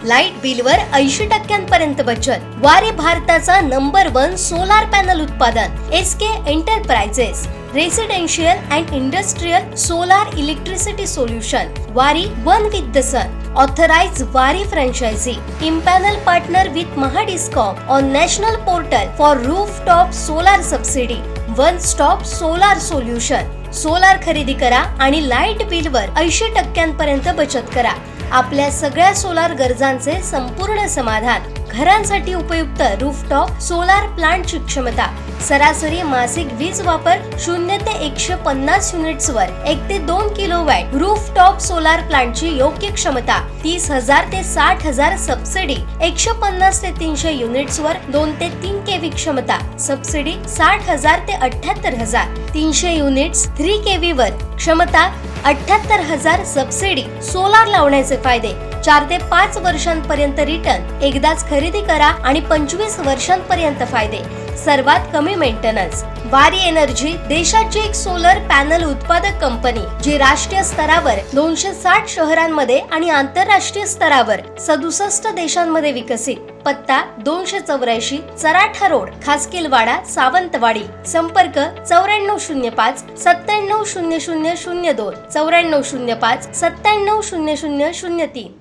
Light बिलवर 80% बचत. वारी भारताचा number 1 solar panel उत्पादन. SK enterprises residential and industrial solar electricity solution. Waaree one with the sun. Authorized Wari franchisee. Impanel partner with Mahadiscom on national portal for rooftop solar subsidy. One stop solar solution. Solar खरेदी करा आणि light बिलवर 80% बचत करा. आपल्या सगळ्या solar गरजांचे संपूर्ण समाधान. घरांसाठी उपयुक्त रूफटॉप सोलार प्लांटची क्षमता. सरासरी मासिक वीज वापर 0 ते 150 युनिट्सवर 1 ते 2 किलोवॅट. रूफटॉप सोलार प्लांटची योग्य क्षमता 30,000 ते 60,000 सबसिडी. 150 ते 300 युनिट्सवर 2 ते 3 केव्ही क्षमता. सबसिडी 60,000 ते 78,000. 300 युनिट्स 3 केव्ही वर क्षमता 78,000 सबसिडी. सोलार लावण्याचे फायदे 4 ते 5 वर्षांपर्यंत रिटर्न. एकदाच खरेदी करा आणि 25 वर्षांपर्यंत फायदे. सर्वात कमी मेंटेनन्स. वारी एनर्जी देशाची एक सोलर पॅनल उत्पादक कंपनी जी राष्ट्रीय स्तरावर 260 शहरांमध्ये आणि आंतरराष्ट्रीय स्तरावर 67 देशांमध्ये विकसित. पत्ता 284 चराठा रोड, खासकीलवाडा, सावंतवाडी. संपर्क 9405 970002 9405 970003.